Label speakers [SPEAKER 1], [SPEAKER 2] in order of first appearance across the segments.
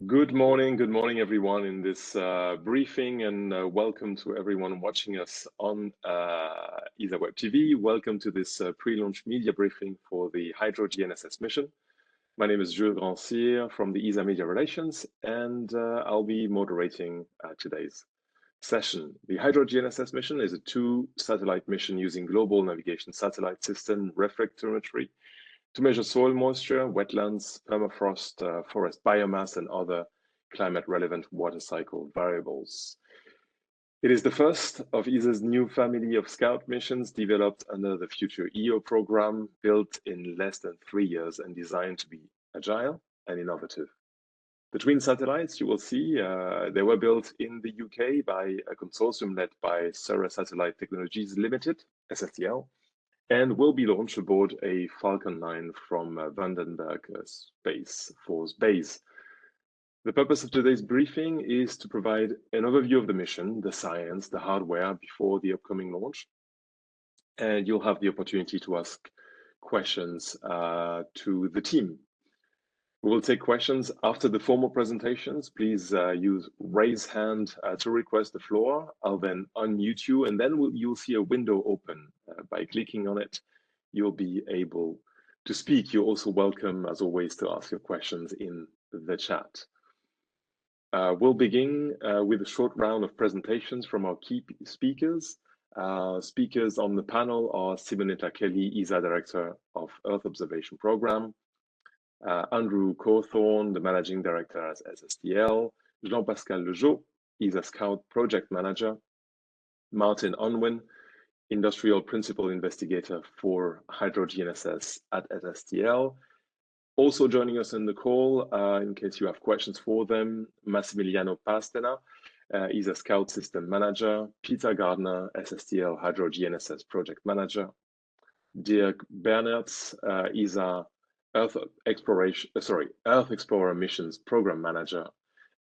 [SPEAKER 1] Good morning, everyone, in this briefing, and welcome to everyone watching us on ESA Web TV. Welcome to this pre-launch media briefing for the HydroGNSS mission. My name is Jules Grandcir from the ESA Media Relations, and I'll be moderating today's session. The HydroGNSS mission is a two-satellite mission using global navigation satellite system reflectometry to measure soil moisture, wetlands, permafrost, forest biomass, and other climate-relevant water cycle variables. It is the first of ESA's new family of Scout missions developed under the FutureEO program, built in less than 3 years and designed to be agile and innovative. The twin satellites you will see, they were built in the UK by a consortium led by Surrey Satellite Technologies Limited, SSTL, and will be launched aboard a Falcon 9 from Vandenberg Space Force Base. The purpose of today's briefing is to provide an overview of the mission, the science, the hardware before the upcoming launch. And you'll have the opportunity to ask questions to the team. We will take questions after the formal presentations. Please use raise hand to request the floor. I'll then unmute you, and then you'll see a window open. By clicking on it, you'll be able to speak. You're also welcome, as always, to ask your questions in the chat. We'll begin with a short round of presentations from our key speakers. Speakers on the panel are Simonetta Kelly, ESA Director of Earth Observation Program, Andrew Cawthorne, the Managing Director at SSTL, Jean-Pascal Lejeau, ESA Scout Project Manager, Martin Unwin, Industrial Principal Investigator for HydroGNSS at SSTL. Also joining us in the call, in case you have questions for them, Massimiliano Pastena, ESA Scout System Manager, Peter Gardner, SSTL HydroGNSS Project Manager, Dirk Bernertz, ESA Earth Explorer Missions Program Manager,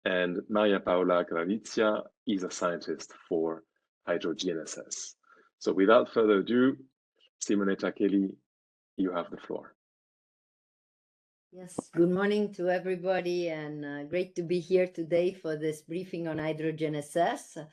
[SPEAKER 1] and Maria Paola Gravizia is a scientist for HydroGNSS. So without further ado, Simonetta Kelly, you have the floor.
[SPEAKER 2] Yes, good morning to everybody, and great to be here today for this briefing on HydroGNSS,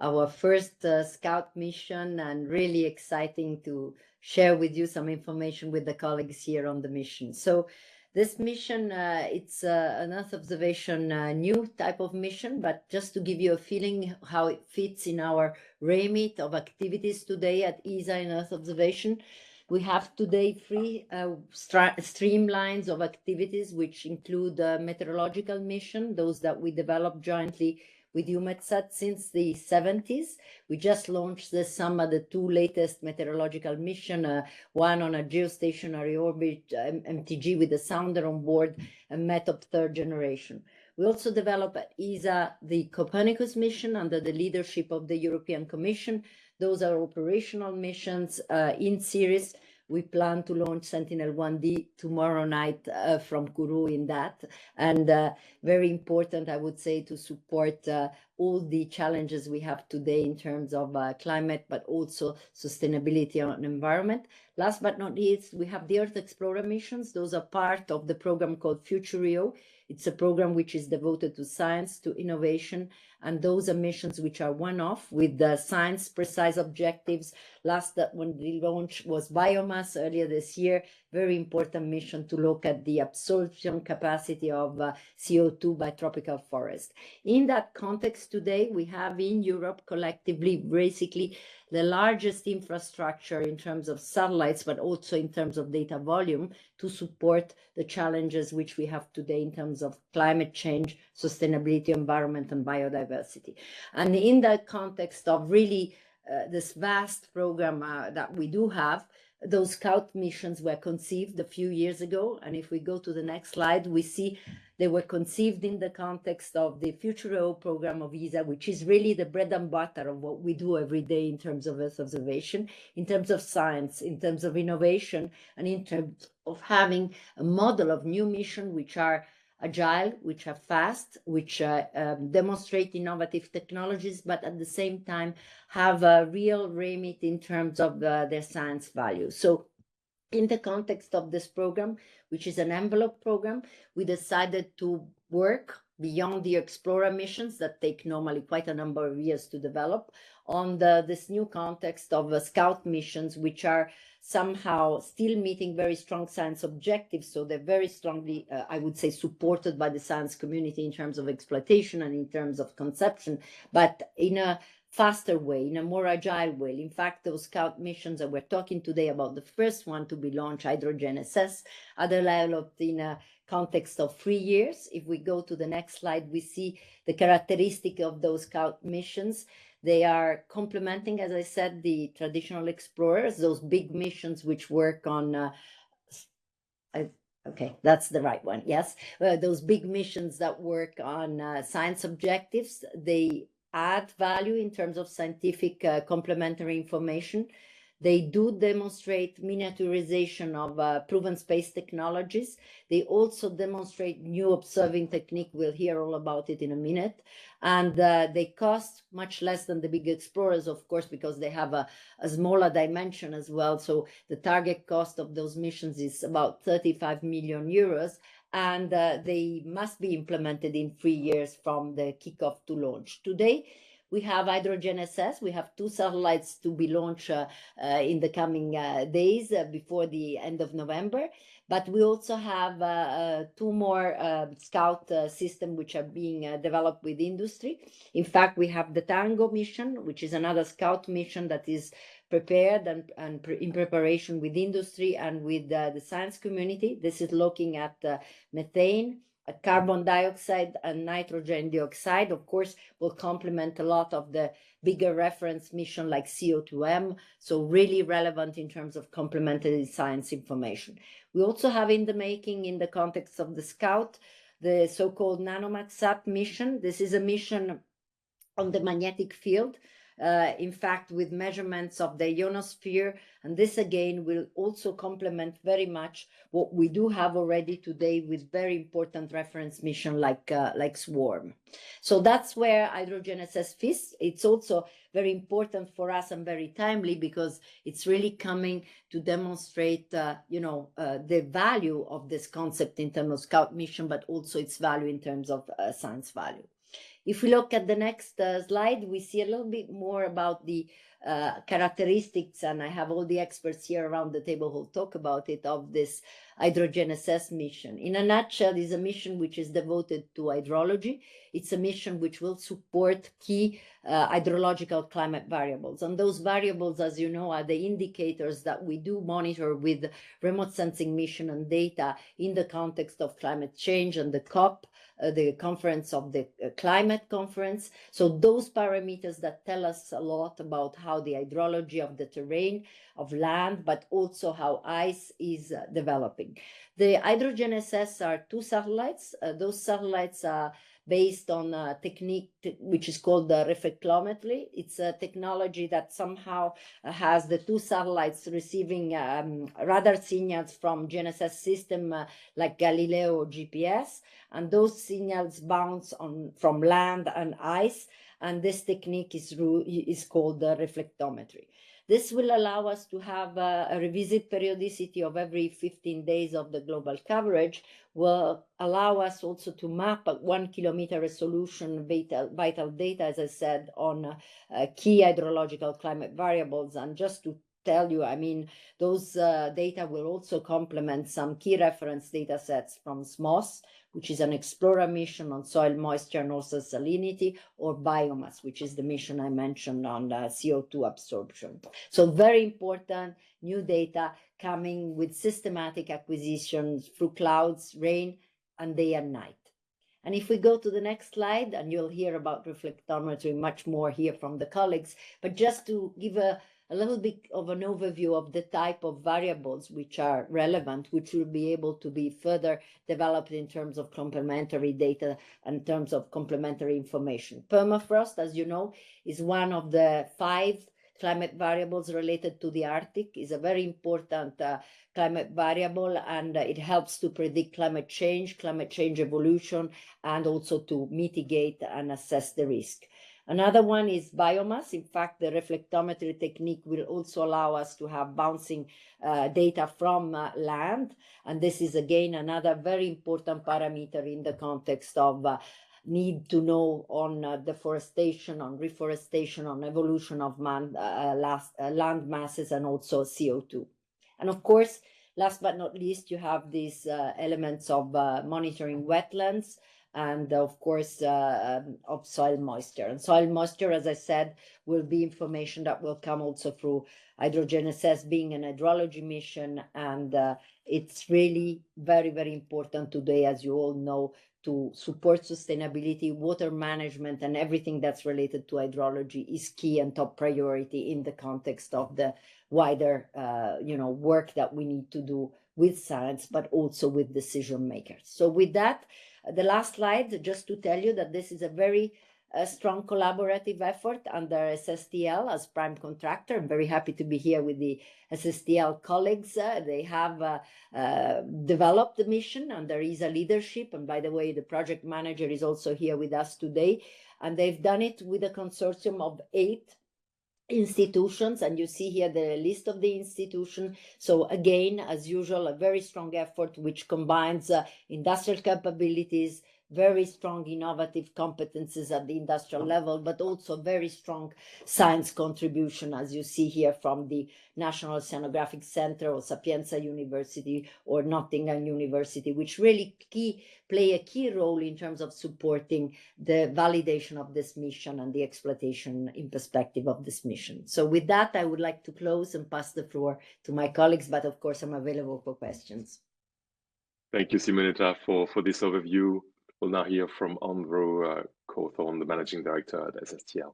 [SPEAKER 2] our first Scout mission, and really exciting to share with you some information with the colleagues here on the mission. So this mission, it's an Earth observation new type of mission, but just to give you a feeling how it fits in our remit of activities today at ESA in Earth observation. We have today three streamlines of activities, which include meteorological mission, those that we developed jointly with EUMETSAT since the 70s. We just launched this summer the two latest meteorological mission, one on a geostationary orbit, MTG with a sounder on board, and METOP third generation. We also developed at ESA the Copernicus mission under the leadership of the European Commission. Those are operational missions in series. We plan to launch Sentinel-1D tomorrow night from Kourou in that. And very important, I would say, to support all the challenges we have today in terms of climate, but also sustainability and environment. Last but not least, we have the Earth Explorer missions. Those are part of the program called FutureEO. It's a program which is devoted to science, to innovation, and those are missions which are one-off with the science-precise objectives. Last that when we launched was biomass earlier this year. Very important mission to look at the absorption capacity of CO2 by tropical forest. In that context today, we have in Europe collectively basically the largest infrastructure in terms of satellites, but also in terms of data volume to support the challenges which we have today in terms of climate change, sustainability, environment, and biodiversity. And in that context of really this vast program that we do have, those Scout missions were conceived a few years ago. And if we go to the next slide, we see they were conceived in the context of the FutureEO program of ESA, which is really the bread and butter of what we do every day in terms of Earth observation, in terms of science, in terms of innovation, and in terms of having a model of new mission which are agile, which are fast, which demonstrate innovative technologies, but at the same time have a real remit in terms of their science value. So in the context of this program, which is an envelope program, we decided to work beyond the Explorer missions that take normally quite a number of years to develop, on this new context of Scout missions, which are somehow still meeting very strong science objectives. So they're very strongly, I would say, supported by the science community in terms of exploitation and in terms of conception, but in a faster way, in a more agile way. In fact, those Scout missions that we're talking today about, the first one to be launched, HydroGNSS, are developed in a context of 3 years. If we go to the next slide, we see the characteristic of those Scout missions. They are complementing, as I said, the traditional explorers, those big missions which work on okay, that's the right one. Yes, those big missions that work on science objectives. They add value in terms of scientific complementary information. They do demonstrate miniaturization of proven space technologies. They also demonstrate new observing technique. We'll hear all about it in a minute. And they cost much less than the big explorers, of course, because they have a smaller dimension as well. So the target cost of those missions is about 35 million euros. And they must be implemented in 3 years from the kickoff to launch. Today, we have HydroGNSS. We have 2 satellites to be launched in the coming days before the end of November. But we also have 2 more Scout systems which are being developed with industry. In fact, we have the Tango mission, which is another Scout mission that is prepared and in preparation with industry and with the science community. This is looking at methane, carbon dioxide and nitrogen dioxide. Of course, will complement a lot of the bigger reference mission like CO2M, so really relevant in terms of complementary science information. We also have in the making, in the context of the Scout, the so-called NanoMatSat mission. This is a mission on the magnetic field, in fact, with measurements of the ionosphere. And this again will also complement very much what we do have already today with very important reference mission like SWARM. So that's where HydroGNSS fits. It's also very important for us and very timely because it's really coming to demonstrate, the value of this concept in terms of Scout mission, but also its value in terms of science value. If we look at the next slide, we see a little bit more about the characteristics, and I have all the experts here around the table who'll talk about it, of this HydroGNSS mission. In a nutshell, it's a mission which is devoted to hydrology. It's a mission which will support key hydrological climate variables. And those variables, as you know, are the indicators that we do monitor with remote sensing mission and data in the context of climate change and the COP, the conference of the climate conference. So those parameters that tell us a lot about how the hydrology of the terrain, of land, but also how ice is developing. The HydroGNSS are 2 satellites. Those satellites are based on a technique which is called reflectometry. It's a technology that somehow has the 2 satellites receiving radar signals from GNSS system like Galileo or GPS, and those signals bounce from land and ice, and this technique is called reflectometry. This will allow us to have a revisit periodicity of every 15 days of the global coverage, will allow us also to map at 1 kilometer resolution vital data, as I said, on key hydrological climate variables. And just to tell you, I mean, those data will also complement some key reference data sets from SMOS, which is an explorer mission on soil moisture and also salinity, or biomass, which is the mission I mentioned on CO2 absorption. So very important new data coming with systematic acquisitions through clouds, rain, and day and night. And if we go to the next slide, and you'll hear about reflectometry much more here from the colleagues, but just to give a little bit of an overview of the type of variables which are relevant, which will be able to be further developed in terms of complementary data and in terms of complementary information. Permafrost, as you know, is one of the 5 climate variables related to the Arctic, is a very important climate variable, and it helps to predict climate change evolution, and also to mitigate and assess the risk. Another one is biomass. In fact, the reflectometry technique will also allow us to have bouncing data from land. And this is, again, another very important parameter in the context of need to know on deforestation, on reforestation, on evolution of land masses, and also CO2. And of course, last but not least, you have these elements of monitoring wetlands and of course of soil moisture. And soil moisture, as I said, will be information that will come also through HydroGNSS being an hydrology mission. And it's really very, very important today, as you all know, to support sustainability, water management, and everything that's related to hydrology is key and top priority in the context of the wider work that we need to do with science, but also with decision makers. So with that, the last slide, just to tell you that this is a very strong collaborative effort under SSTL as prime contractor. I'm very happy to be here with the SSTL colleagues. They have developed the mission under ESA leadership. And by the way, the project manager is also here with us today. And they've done it with a consortium of 8 institutions, and you see here the list of the institution. So again, as usual, a very strong effort which combines industrial capabilities, very strong innovative competences at the industrial level, but also very strong science contribution, as you see here from the National Oceanographic Center or Sapienza University or Nottingham University, which really play a key role in terms of supporting the validation of this mission and the exploitation in perspective of this mission. So with that, I would like to close and pass the floor to my colleagues, but of course I'm available for questions.
[SPEAKER 1] Thank you, Simonetta, for this overview. We'll now hear from Andrew Cawthorne, the Managing Director at SSTL.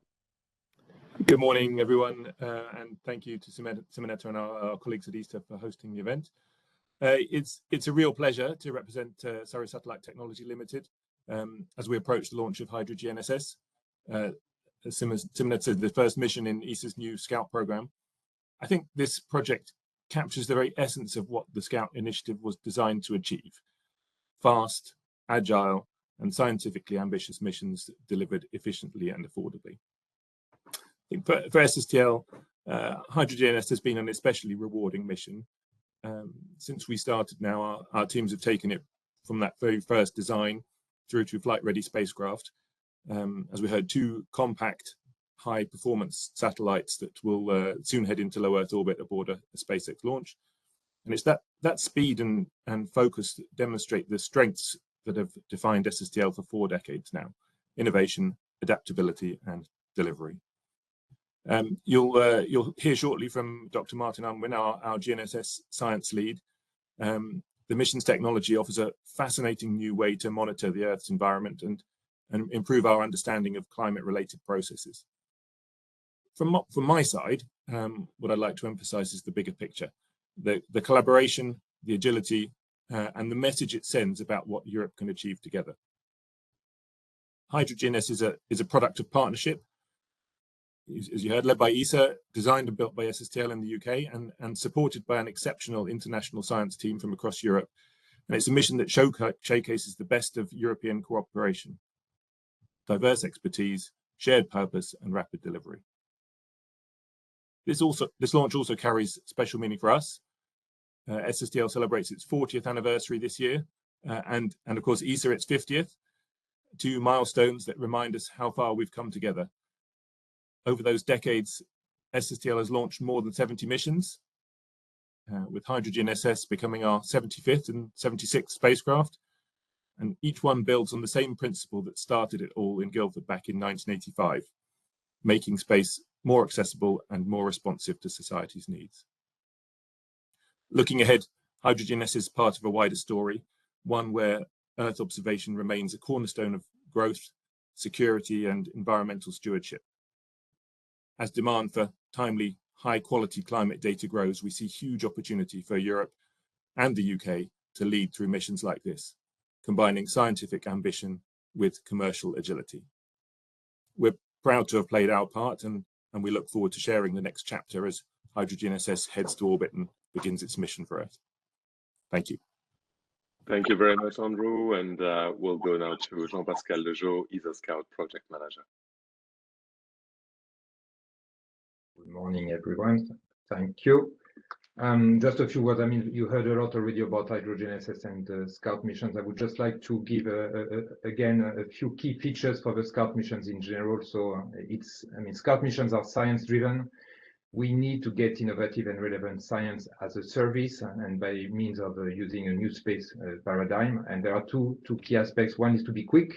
[SPEAKER 3] Good morning, everyone, and thank you to Simonetta and our colleagues at ESA for hosting the event. It's a real pleasure to represent Surrey Satellite Technology Limited as we approach the launch of HydroGNSS. As Simonetta said, the first mission in ESA's new Scout program. I think this project captures the very essence of what the Scout initiative was designed to achieve: fast, agile, and scientifically ambitious missions delivered efficiently and affordably. I think for SSTL, HydroGNSS has been an especially rewarding mission. Since we started now, our teams have taken it from that very first design through to flight-ready spacecraft. As we heard, 2 compact, high-performance satellites that will soon head into low Earth orbit aboard a SpaceX launch. And it's that speed and focus that demonstrate the strengths that have defined SSTL for 4 decades now: innovation, adaptability, and delivery. You'll hear shortly from Dr. Martin Unwin, our GNSS science lead. The mission's technology offers a fascinating new way to monitor the Earth's environment and improve our understanding of climate-related processes. From my side, what I'd like to emphasize is the bigger picture: the collaboration, the agility, and the message it sends about what Europe can achieve together. HydroGNSS is a product of partnership, as you heard, led by ESA, designed and built by SSTL in the UK, and supported by an exceptional international science team from across Europe. And it's a mission that showcases the best of European cooperation: diverse expertise, shared purpose, and rapid delivery. This launch also carries special meaning for us. SSTL celebrates its 40th anniversary this year, and of course ESA its 50th, 2 milestones that remind us how far we've come together. Over those decades, SSTL has launched more than 70 missions, with HydroGNSS becoming our 75th and 76th spacecraft, and each one builds on the same principle that started it all in Guildford back in 1985, making space more accessible and more responsive to society's needs. Looking ahead, HydroGNSS is part of a wider story, one where Earth observation remains a cornerstone of growth, security, and environmental stewardship. As demand for timely, high-quality climate data grows, we see huge opportunity for Europe and the UK to lead through missions like this, combining scientific ambition with commercial agility. We're proud to have played our part, and we look forward to sharing the next chapter as HydroGNSS heads to orbit and begins its mission for Earth. Thank you.
[SPEAKER 1] Thank you very much, Andrew. And we'll go now to Jean-Pascal Lejeau, ESA Scout Project Manager.
[SPEAKER 4] Good morning, everyone. Thank you. Just a few words. I mean, you heard a lot already about HydroGNSS and Scout missions. I would just like to give again a few key features for the Scout missions in general. So I mean, Scout missions are science-driven. We need to get innovative and relevant science as a service, and by means of using a new space paradigm. And there are two key aspects. One is to be quick.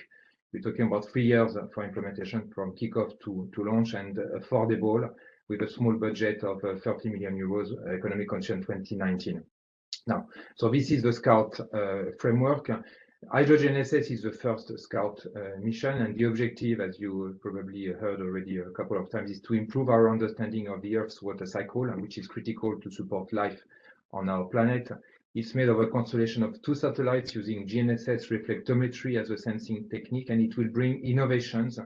[SPEAKER 4] We're talking about 3 years for implementation from kickoff to launch, and affordable, with a small budget of 30 million euros, economic condition 2019. Now, so this is the Scout framework. HydroGNSS is the first Scout mission, and the objective, as you probably heard already a couple of times, is to improve our understanding of the Earth's water cycle, which is critical to support life on our planet. It's made of a constellation of 2 satellites using GNSS reflectometry as a sensing technique, and it will bring innovations,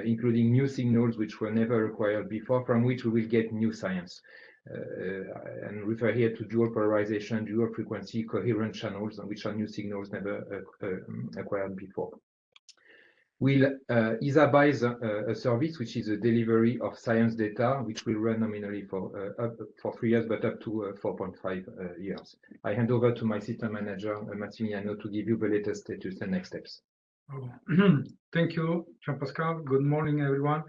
[SPEAKER 4] including new signals which were never acquired before, from which we will get new science. And refer here to dual polarization, dual frequency, coherent channels, which are new signals never acquired before. ESA buys a service which is a delivery of science data, which will run nominally for 3 years, but up to 4.5 years. I hand over to my system manager, Massimiliano, to give you the latest status and next steps.
[SPEAKER 5] Thank you, Jean-Pascal. Good morning, everyone.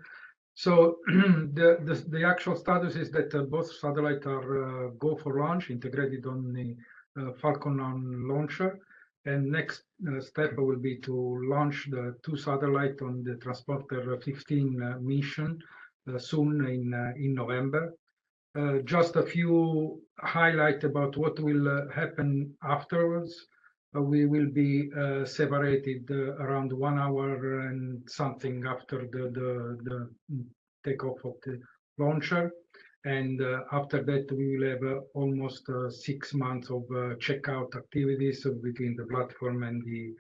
[SPEAKER 5] So the actual status is that both satellites are go for launch, integrated on the Falcon 9 launcher. And next step will be to launch the 2 satellites on the Transporter 15 mission soon in November. Just a few highlights about what will happen afterwards. We will be separated around 1 hour and something after the takeoff of the launcher. And after that, we will have almost 6 months of checkout activities between the platform and the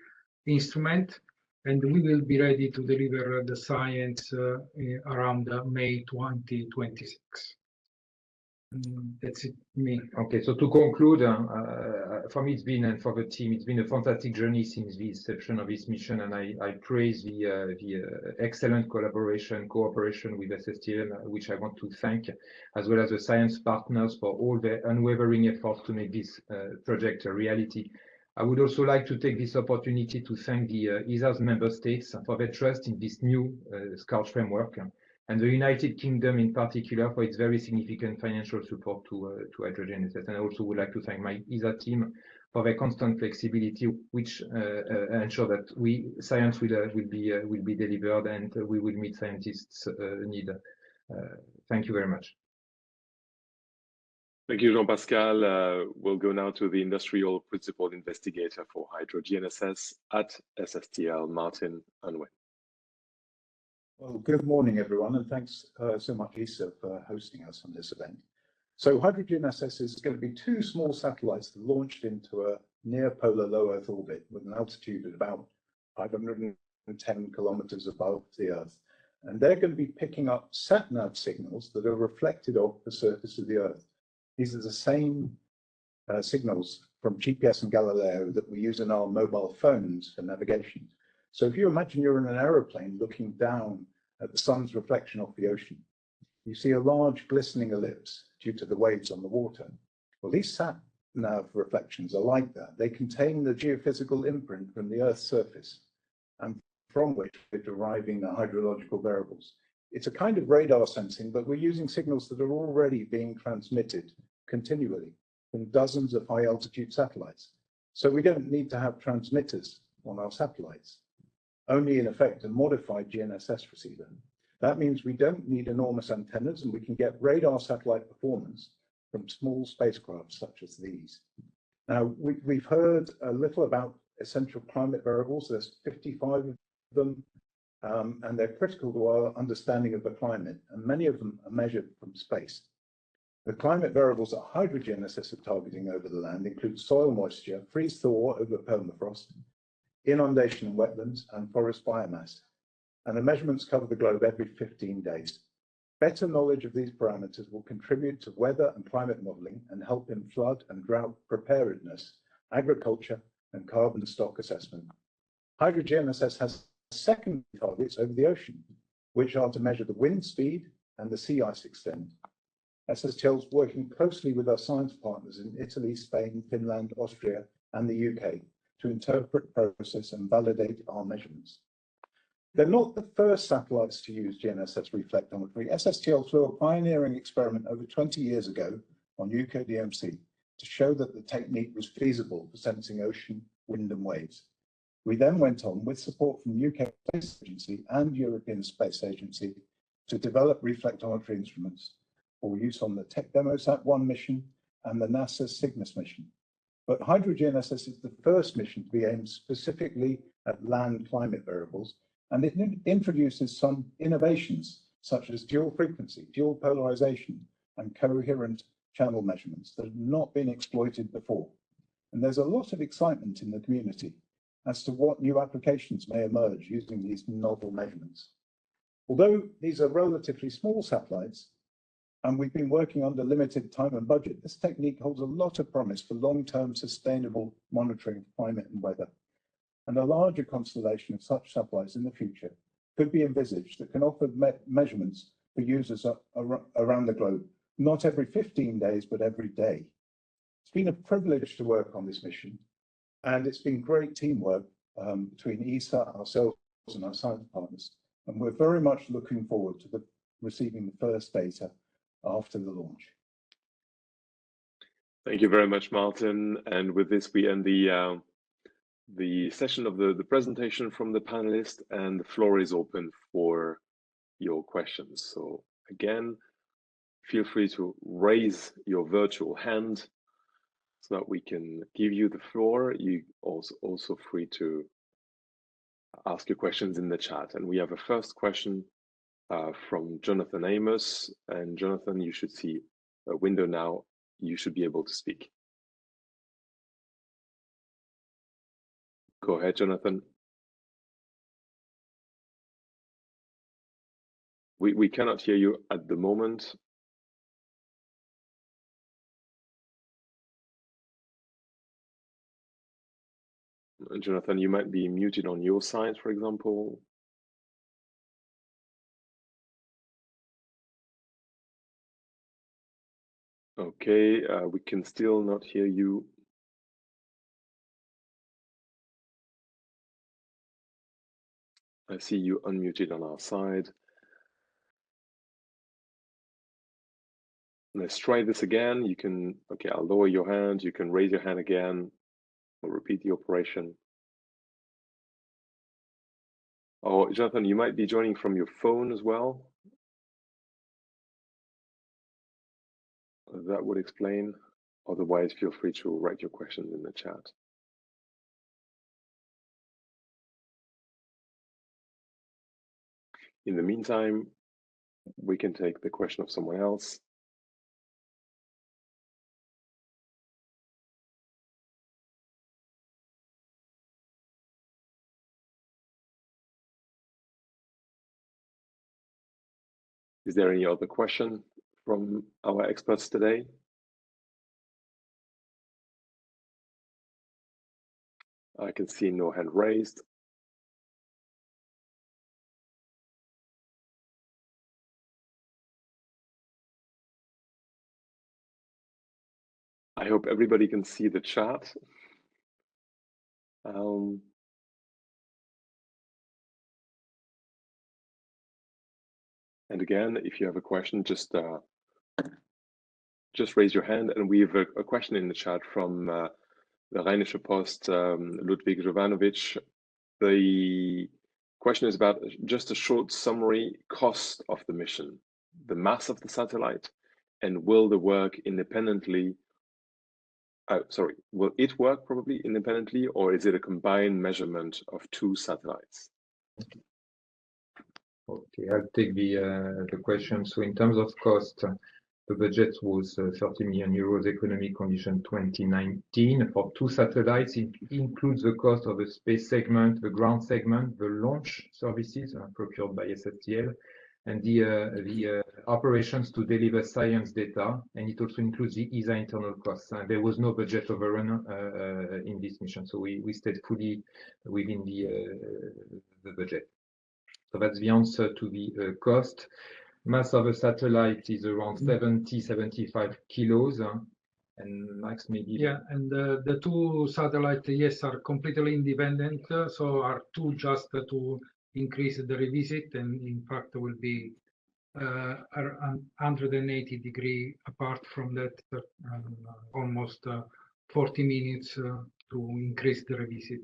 [SPEAKER 5] instrument. And we will be ready to deliver the science around May 2026. That's it, me.
[SPEAKER 4] Okay, so to conclude, for me, it's been, and for the team, it's been a fantastic journey since the inception of this mission, and I praise the excellent cooperation with SSTL, which I want to thank, as well as the science partners for all their unwavering efforts to make this project a reality. I would also like to take this opportunity to thank the ESA's member states for their trust in this new Scout framework, and the United Kingdom in particular for its very significant financial support to HydroGNSS. And I also would like to thank my ESA team for their constant flexibility, which ensure that science will be delivered, and we will meet scientists' need. Thank you very much.
[SPEAKER 1] Thank you, Jean-Pascal. We'll go now to the industrial principal investigator for HydroGNSS at SSTL, Martin Unwin.
[SPEAKER 6] Well, good morning, everyone, and thanks so much, Lisa, for hosting us on this event. So HydroGNSS is going to be 2 small satellites that launched into a near-polar low Earth orbit with an altitude at about 510 kilometers above the Earth. And they're going to be picking up sat-nav signals that are reflected off the surface of the Earth. These are the same signals from GPS and Galileo that we use in our mobile phones for navigation. So if you imagine you're in an aeroplane looking down at the sun's reflection off the ocean, you see a large glistening ellipse due to the waves on the water. Well, these sat-nav reflections are like that. They contain the geophysical imprint from the Earth's surface, and from which we're deriving the hydrological variables. It's a kind of radar sensing, but we're using signals that are already being transmitted continually from dozens of high-altitude satellites. So we don't need to have transmitters on our satellites, only in effect a modified GNSS receiver. That means we don't need enormous antennas, and we can get radar satellite performance from small spacecraft such as these. Now, we've heard a little about essential climate variables. There's 55 of them, and they're critical to our understanding of the climate, and many of them are measured from space. The climate variables that HydroGNSS are targeting over the land include soil moisture, freeze-thaw over permafrost, inundation and wetlands, and forest biomass. And the measurements cover the globe every 15 days. Better knowledge of these parameters will contribute to weather and climate modeling and help in flood and drought preparedness, agriculture, and carbon stock assessment. HydroGNSS has secondary targets over the ocean, which are to measure the wind speed and the sea ice extent. SSTL is working closely with our science partners in Italy, Spain, Finland, Austria, and the UK to interpret, process, and validate our measurements. They're not the first satellites to use GNSS reflectometry. SSTL flew a pioneering experiment over 20 years ago on UK DMC to show that the technique was feasible for sensing ocean, wind, and waves. We then went on, with support from the UK Space Agency and European Space Agency, to develop reflectometry instruments for use on the TechDemoSat-1 mission and the NASA Cygnus mission. But HydroGNSS is the first mission to be aimed specifically at land climate variables, and it introduces some innovations such as dual frequency, dual polarization, and coherent channel measurements that have not been exploited before. And there's a lot of excitement in the community as to what new applications may emerge using these novel measurements. Although these are relatively small satellites, and we've been working under limited time and budget, this technique holds a lot of promise for long-term sustainable monitoring of climate and weather. And a larger constellation of such satellites in the future could be envisaged that can offer measurements for users around the globe, not every 15 days, but every day. It's been a privilege to work on this mission, and it's been great teamwork between ESA, ourselves, and our science partners. And we're very much looking forward to receiving the first data after the launch.
[SPEAKER 1] Thank you very much, Martin. And with this, we end the session of the presentation from the panelists, and the floor is open for your questions. So again, feel free to raise your virtual hand so that we can give you the floor. You also free to ask your questions in the chat. And we have a first question from Jonathan Amos. And Jonathan, you should see a window now. You should be able to speak. Go ahead, Jonathan. We cannot hear you at the moment. Jonathan, you might be muted on your side, for example. Okay, we can still not hear you. I see you unmuted on our side. Let's try this again. You can, okay, I'll lower your hand. You can raise your hand again. We'll repeat the operation. Oh, Jonathan, you might be joining from your phone as well. That would explain. Otherwise, feel free to write your questions in the chat. In the meantime, we can take the question of someone else. Is there any other question from our experts today? I can see no hand raised. I hope everybody can see the chat. And again, if you have a question, just raise your hand. And we have a question in the chat from the Rheinische Post, Ludwig Jovanovic. The question is about just a short summary cost of the mission, the mass of the satellite, and will the work independently, will it work probably independently, or is it a combined measurement of two satellites?
[SPEAKER 4] Okay, I'll take the question. So in terms of cost, the budget was 30 million euros economic condition 2019 for two satellites. It includes the cost of the space segment, the ground segment, the launch services procured by SSTL, and the operations to deliver science data, and it also includes the ESA internal costs. There was no budget overrun in this mission, so we stayed fully within the budget. So that's the answer to the cost. Mass of a satellite is around 70-75 kilos, and Max maybe.
[SPEAKER 5] Yeah, and the two satellites, yes, are completely independent, so are two just to increase the revisit, and in fact will be 180 degree apart from that, almost 40 minutes to increase the revisit.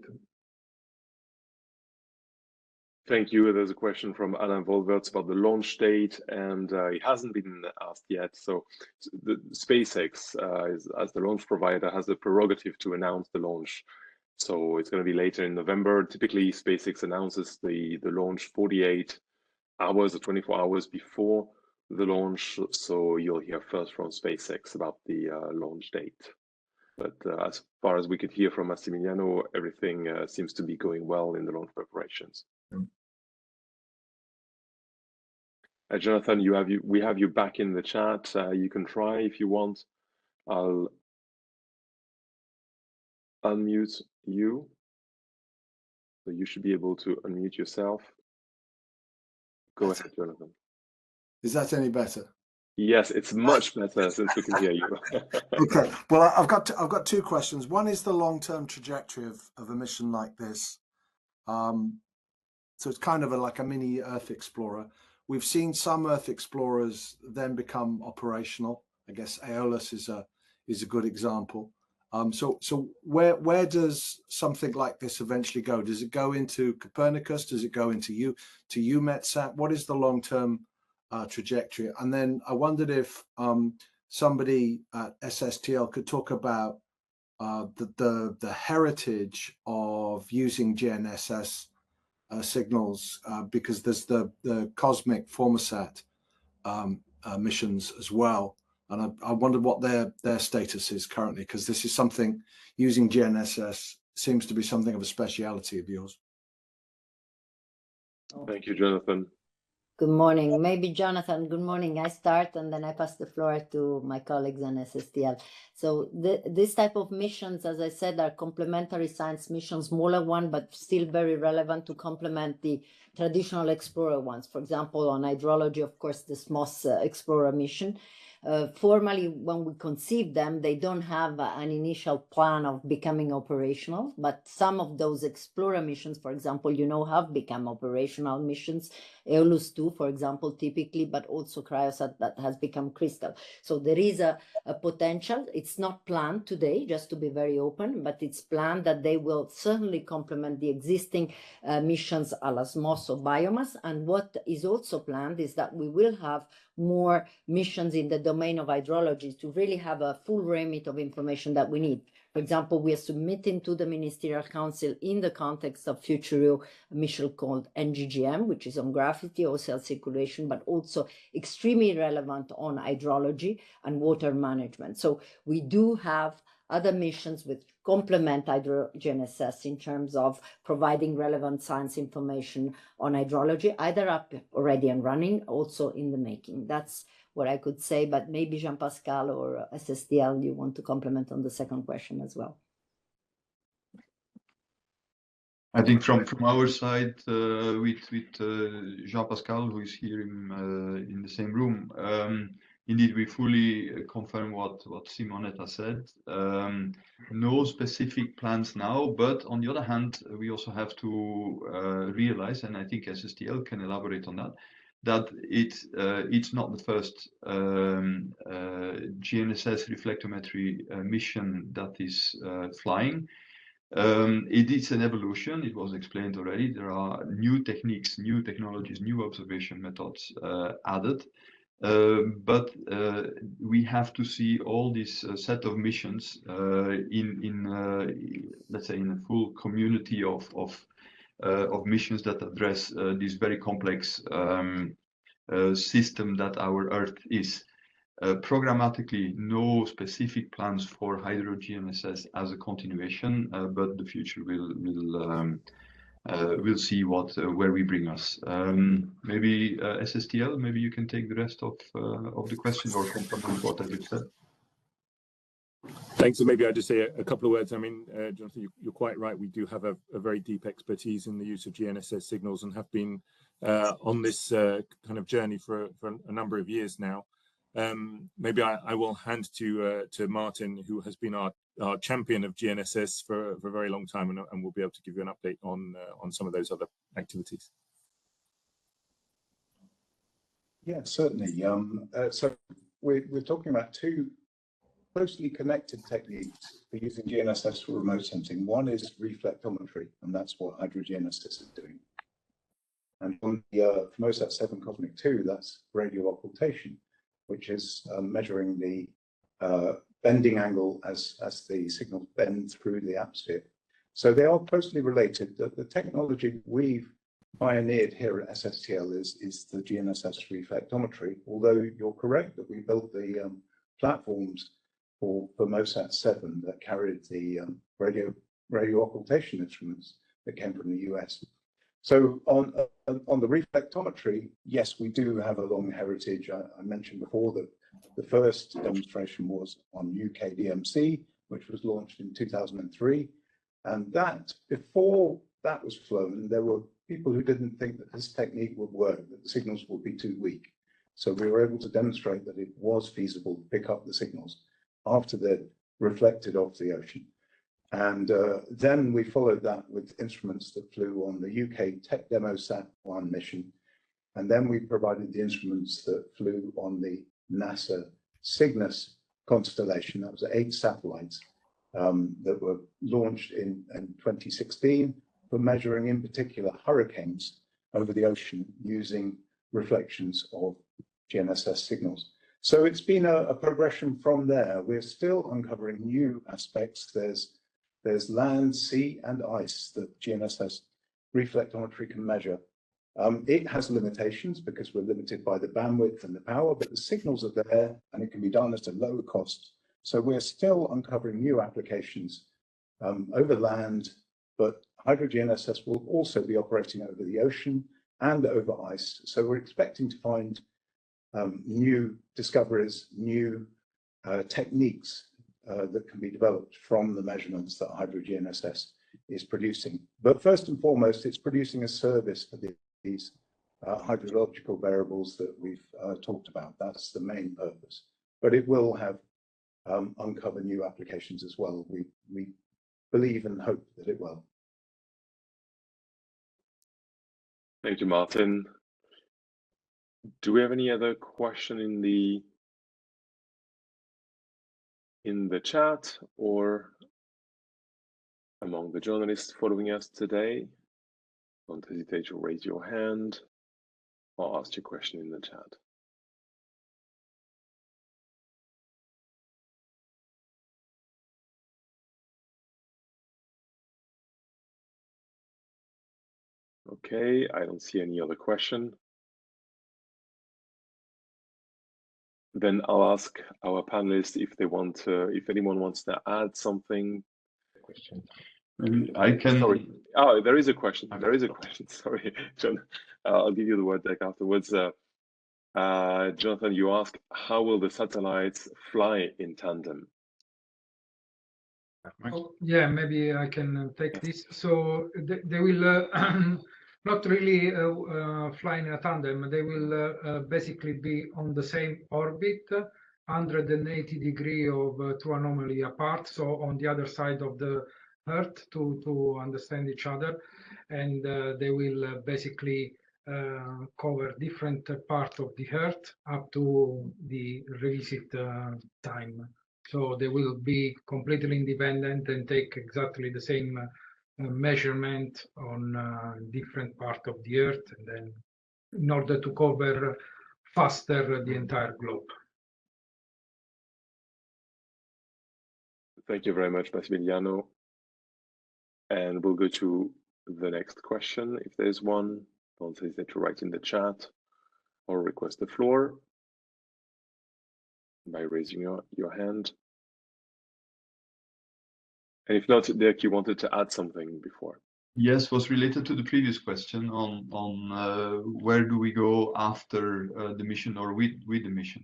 [SPEAKER 1] Thank you. There's a question from Alain Volverts about the launch date, and it hasn't been asked yet. So the SpaceX, as the launch provider, has the prerogative to announce the launch. So it's going to be later in November. Typically, SpaceX announces the launch 48 hours or 24 hours before the launch. So you'll hear first from SpaceX about the launch date. But as far as we could hear from Massimiliano, everything seems to be going well in the launch preparations. Jonathan, we have you back in the chat. You can try if you want. I'll unmute you. So you should be able to unmute yourself. Go ahead, Jonathan.
[SPEAKER 7] Is that any better?
[SPEAKER 1] Yes, it's much better since we can hear you.
[SPEAKER 7] Okay. Well, I've got two questions. One is the long-term trajectory of a mission like this. So it's kind of like a mini Earth Explorer. We've seen some Earth Explorers then become operational. I guess Aeolus is a good example. So where does something like this eventually go? Does it go into Copernicus? Does it go into EUMETSAT? What is the long-term trajectory? And then I wondered if somebody at SSTL could talk about the heritage of using GNSS signals, because there's the cosmic Formosat missions as well, and I wondered what their status is currently, because this is something, using GNSS seems to be something of a speciality of yours.
[SPEAKER 1] Thank you, Jonathan.
[SPEAKER 2] Good morning. Maybe Jonathan, good morning. I start and then I pass the floor to my colleagues on SSTL. So this type of missions, as I said, are complementary science missions, smaller one, but still very relevant to complement the traditional Explorer ones. For example, on hydrology, of course, the SMOS Explorer mission. Formally, when we conceive them, they don't have an initial plan of becoming operational, but some of those Explorer missions, for example, have become operational missions. Aeolus 2, for example, typically, but also Cryosat that has become Crystal. So there is a potential. It's not planned today, just to be very open, but it's planned that they will certainly complement the existing missions a la SMOS or biomass. And what is also planned is that we will have more missions in the domain of hydrology to really have a full remit of information that we need. For example, we are submitting to the Ministerial Council in the context of FutureEO a mission called NGGM, which is on gravity, ocean circulation, but also extremely relevant on hydrology and water management. So we do have other missions which complement HydroGNSS in terms of providing relevant science information on hydrology, either up already and running, also in the making. That's what I could say, but maybe Jean-Pascal or SSTL, you want to comment on the second question as well.
[SPEAKER 8] I think from our side, with Jean-Pascal, who is here in the same room, indeed, we fully confirm what Simonetta said. No specific plans now, but on the other hand, we also have to realize, and I think SSTL can elaborate on that it's not the first GNSS reflectometry mission that is flying. It is an evolution. It was explained already. There are new techniques, new technologies, new observation methods added. But we have to see all this set of missions in let's say in a full community of missions that address this very complex system that our Earth is. Programmatically, no specific plans for HydroGNSS as a continuation, but the future will see where we bring us. Maybe SSTL, maybe you can take the rest of the question or complement what I just said.
[SPEAKER 3] Thanks. So maybe I'll just say a couple of words. I mean, Jonathan, you're quite right. We do have a very deep expertise in the use of GNSS signals and have been on this kind of journey for a number of years now. Maybe I will hand to Martin, who has been our champion of GNSS for a very long time, and will be able to give you an update on some of those other activities.
[SPEAKER 6] Yeah, certainly. So we're talking about two closely connected techniques for using GNSS for remote sensing. One is reflectometry, and that's what HydroGNSS is doing. And on the FutureEO 7 Cosmic 2, that's radio occultation, which is measuring the bending angle as the signals bend through the atmosphere. So they are closely related. The technology we've pioneered here at SSTL is the GNSS reflectometry, although you're correct that we built the platforms for MOSAT 7 that carried the radio occultation instruments that came from the US. So on the reflectometry, yes, we do have a long heritage. I mentioned before that the first demonstration was on UK DMC, which was launched in 2003. And that, before that was flown, there were people who didn't think that this technique would work, that the signals would be too weak. So we were able to demonstrate that it was feasible to pick up the signals after they'd reflected off the ocean. And then we followed that with instruments that flew on the UK Tech Demo Sat-1 mission. And then we provided the instruments that flew on the NASA Cygnus constellation. That was 8 satellites that were launched in 2016 for measuring, in particular, hurricanes over the ocean using reflections of GNSS signals. So it's been a progression from there. We're still uncovering new aspects. There's land, sea, and ice that GNSS reflectometry can measure. It has limitations because we're limited by the bandwidth and the power, but the signals are there and it can be done at a low cost. So we're still uncovering new applications over land, but HydroGNSS will also be operating over the ocean and over ice. So we're expecting to find new discoveries, new techniques that can be developed from the measurements that HydroGNSS is producing. But first and foremost, it's producing a service for these hydrological variables that we've talked about. That's the main purpose. But it will have uncover new applications as well. We believe and hope that it will.
[SPEAKER 1] Thank you, Martin. Do we have any other question in the chat or among the journalists following us today? Don't hesitate to raise your hand or ask your question in the chat. Okay, I don't see any other question. Then I'll ask our panelists if they want to, if anyone wants to add something.
[SPEAKER 8] Question. I can.
[SPEAKER 1] Sorry. Oh, there is a question. There is a question. Sorry, John. I'll give you the word back afterwards. Jonathan, you ask, how will the satellites fly in tandem?
[SPEAKER 5] Oh, yeah, maybe I can take this. So they will not really fly in a tandem. They will basically be on the same orbit, 180 degrees of true anomaly apart. So on the other side of the Earth to understand each other, and they will basically cover different parts of the Earth up to the revisit time. So they will be completely independent and take exactly the same measurement on different part of the Earth, and then in order to cover faster the entire globe.
[SPEAKER 1] Thank you very much, Massimiliano. And we'll go to the next question. If there's one, don't hesitate to write in the chat or request the floor by raising your hand. And if not, Dirk, you wanted to add something before.
[SPEAKER 8] Yes, was related to the previous question on where do we go after the mission or with the mission.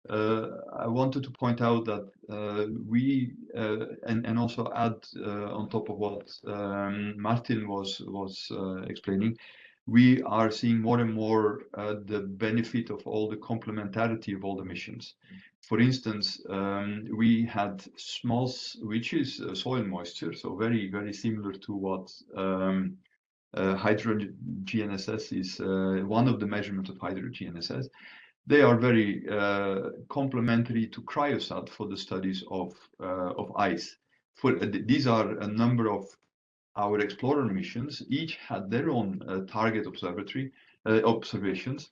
[SPEAKER 8] I wanted to point out that we and also add on top of what Martin was explaining, we are seeing more and more the benefit of all the complementarity of all the missions. For instance, we had SMOS, which is soil moisture, so very, very similar to what HydroGNSS is, one of the measurements of HydroGNSS. They are very complementary to Cryosat for the studies of ice. These are a number of our Explorer missions. Each had their own target observatory observations.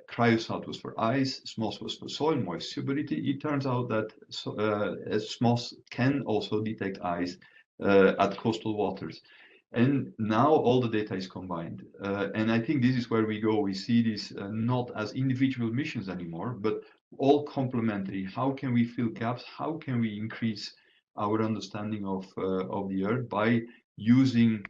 [SPEAKER 8] Cryosat was for ice, SMOS was for soil moisture, but it turns out that SMOS can also detect ice at coastal waters. And now all the data is combined. And I think this is where we go. We see this not as individual missions anymore, but all complementary. How can we fill gaps? How can we increase our understanding of the Earth by using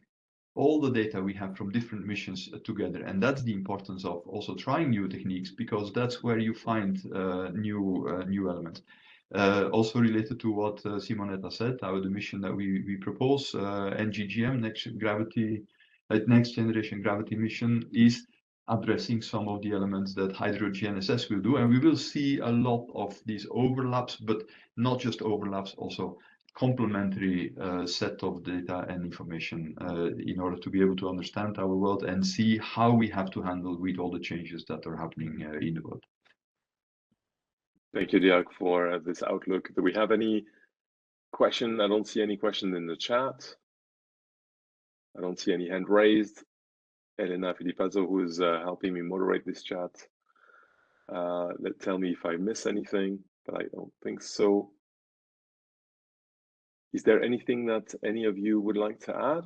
[SPEAKER 8] all the data we have from different missions together? And that's the importance of also trying new techniques, because that's where you find new elements. Also related to what Simonetta said, the mission that we propose, NGGM, next generation gravity mission, is addressing some of the elements that HydroGNSS will do. And we will see a lot of these overlaps, but not just overlaps, also complementary set of data and information in order to be able to understand our world and see how we have to handle with all the changes that are happening in the world.
[SPEAKER 1] Thank you, Dirk, for this outlook. Do we have any question? I don't see any question in the chat. I don't see any hand raised. Elena Filipazzo, who is helping me moderate this chat, tell me if I miss anything, but I don't think so. Is there anything that any of you would like to add?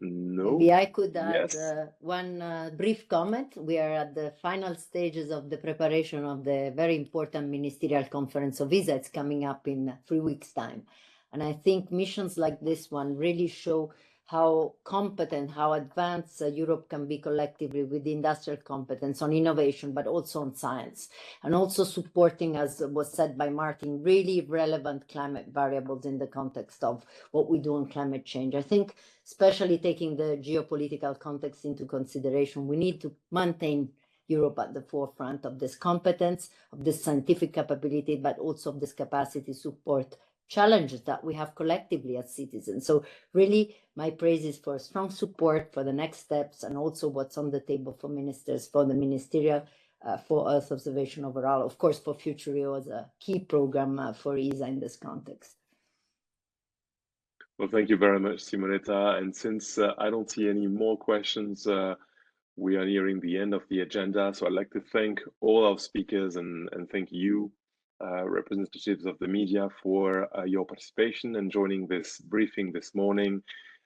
[SPEAKER 1] No.
[SPEAKER 2] Maybe I could add
[SPEAKER 1] Yes.
[SPEAKER 2] one brief comment. We are at the final stages of the preparation of the very important ministerial conference of ESA. It's coming up in 3 weeks' time. And I think missions like this one really show how competent, how advanced Europe can be collectively with industrial competence on innovation, but also on science, and also supporting, as was said by Martin, really relevant climate variables in the context of what we do on climate change. I think, especially taking the geopolitical context into consideration, we need to maintain Europe at the forefront of this competence, of this scientific capability, but also of this capacity to support challenges that we have collectively as citizens. So really, my praise is for strong support for the next steps, and also what's on the table for ministers, for the ministerial, for Earth observation overall, of course, for FutureEO as a key program for ESA in this context.
[SPEAKER 1] Well, thank you very much, Simonetta. And since I don't see any more questions, we are nearing the end of the agenda. So I'd like to thank all our speakers and thank you, representatives of the media, for your participation and joining this briefing this morning.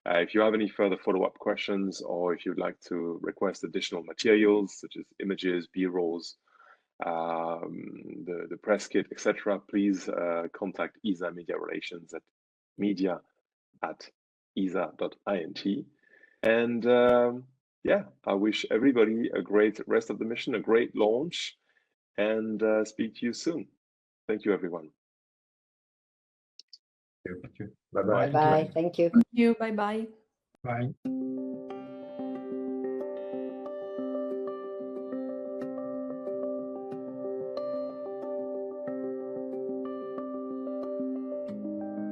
[SPEAKER 1] If you have any further follow-up questions, or if you'd like to request additional materials such as images, B-rolls, the press kit, etc., please contact ESA Media Relations at media@esa.int. And yeah, I wish everybody a great rest of the mission, a great launch, and speak to you soon. Thank you, everyone.
[SPEAKER 4] Thank you. Bye-bye.
[SPEAKER 2] Bye-bye. Thank you.
[SPEAKER 9] Thank you. Bye-bye.
[SPEAKER 5] Bye.